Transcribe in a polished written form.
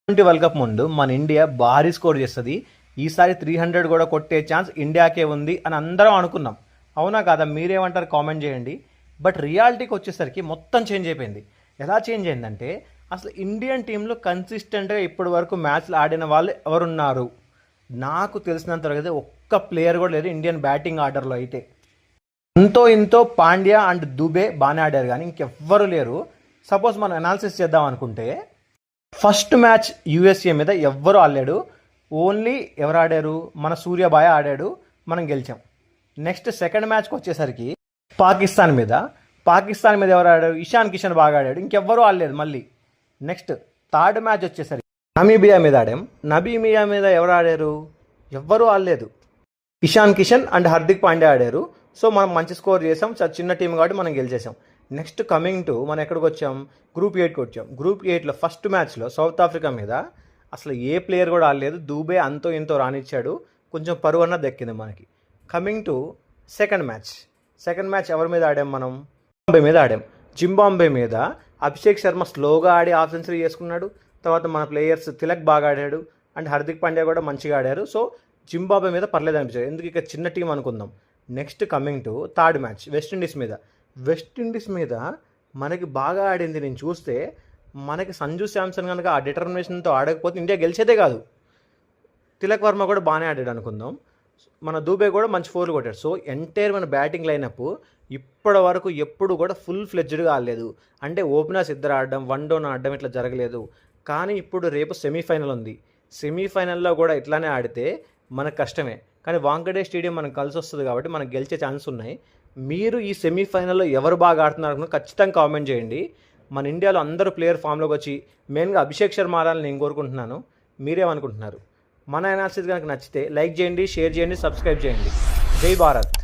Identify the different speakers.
Speaker 1: World cup ముందు మన India భారీ స్కోర్ చేస్తుంది. ఈసారి 300 కూడా కొట్టే ఛాన్స్ ఇండియాకే ఉంది అని అందరం అనుకున్నాం. అవునా కాదా? మీరేమంటారు? కామెంట్ చేయండి. బట్ రియాలిటీకి వచ్చేసరికి మొత్తం చేంజ్ అయిపోయింది. ఎలా చేంజ్ అయిందంటే, అసలు ఇండియన్ టీంలో కన్సిస్టెంట్గా ఇప్పటి వరకు మ్యాచ్లు ఆడిన వాళ్ళు ఎవరున్నారు? నాకు తెలిసినంత వరకు అయితే ఒక్క ప్లేయర్ కూడా లేదు ఇండియన్ బ్యాటింగ్ ఆర్డర్లో. అయితే ఇంతో పాండ్యా అండ్ దుబే బాగానే ఆడారు, కానీ ఇంకెవ్వరు లేరు. సపోజ్ మనం అనాలిసిస్ చేద్దాం అనుకుంటే, ఫస్ట్ మ్యాచ్ యూఎస్ఏ మీద ఎవ్వరు ఆడలేడు. ఓన్లీ ఎవరు ఆడారు? మన సూర్యబాయ ఆడాడు, మనం గెలిచాం. నెక్స్ట్ సెకండ్ మ్యాచ్కి వచ్చేసరికి పాకిస్తాన్ మీద ఎవరు ఆడారు? ఇషాన్ కిషన్ బాగా ఆడాడు, ఇంకెవ్వరూ ఆడలేదు. మళ్ళీ నెక్స్ట్ థర్డ్ మ్యాచ్ వచ్చేసరికి నమీబియా మీద ఆడాం. నమీబియా మీద ఎవరు ఆడారు? ఎవ్వరూ ఆడలేదు. ఇషాన్ కిషన్ అండ్ హార్దిక్ పాండ్యా ఆడారు. సో మనం మంచి స్కోర్ చేసాం, చిన్న టీం కాబట్టి మనం గెలిచేసాం. నెక్స్ట్ కమింగ్ టు మనం ఎక్కడికి వచ్చాం? గ్రూప్ 8కి వచ్చాం. గ్రూప్ 8లో ఫస్ట్ మ్యాచ్లో సౌత్ ఆఫ్రికా మీద అసలు ఏ ప్లేయర్ కూడా ఆడలేదు. దూబే అంతో ఇంతో రానిచ్చాడు, కొంచెం పరువు అన్న దక్కింది మనకి. కమింగ్ టు సెకండ్ మ్యాచ్ ఎవరి మీద ఆడాం? మనం జింబాబ్వే మీద ఆడాం. జింబాబ్వే మీద అభిషేక్ శర్మ స్లోగా ఆడి హాఫ్ సెంచరీ చేసుకున్నాడు. తర్వాత మన ప్లేయర్స్ తిలక్ బాగా ఆడాడు అండ్ హార్దిక్ పాండ్యా కూడా మంచిగా ఆడారు. సో జింబాబ్వే మీద పర్లేదు అనిపించారు, ఎందుకు ఇక చిన్న టీం అనుకుందాం. Next coming to third match West Indies మీద మనకి బాగా ఆడింది. నేను చూస్తే మనకి సంజు శాంసన్ కనుక ఆ డిటర్మినేషన్తో ఆడకపోతే ఇండియా గెలిచేదే కాదు. తిలక్ వర్మ కూడా బాగానే ఆడాడు అనుకుందాం. మన దూబే కూడా మంచి 4 కొట్టాడు. సో ఎంటైర్ మన బ్యాటింగ్ లైనప్ ఇప్పటి వరకు ఎప్పుడు కూడా ఫుల్ ఫ్లెడ్జ్డ్గా ఆడలేదు. అంటే ఓపెనర్స్ ఇద్దరు ఆడడం, 1 డౌన్ ఆడడం ఇట్లా జరగలేదు. కానీ ఇప్పుడు రేపు సెమీఫైనల్ ఉంది. సెమీఫైనల్లో కూడా ఇట్లానే ఆడితే మనకు కష్టమే. కానీ వాంకడే స్టేడియం మనకు కలిసి వస్తుంది కాబట్టి మనకు గెలిచే ఛాన్స్ ఉన్నాయి. మీరు ఈ సెమీఫైనల్లో ఎవరు బాగా ఆడుతున్నారు ఖచ్చితంగా కామెంట్ చేయండి. మన ఇండియాలో అందరూ ప్లేయర్ ఫామ్లోకి వచ్చి మెయిన్గా అభిషేక్ శర్మ ఆడాలని నేను కోరుకుంటున్నాను. మీరేమనుకుంటున్నారు? మన అనాలిసిస్ కనుక నచ్చితే లైక్ చేయండి, షేర్ చేయండి, సబ్స్క్రైబ్ చేయండి. జై భారత్.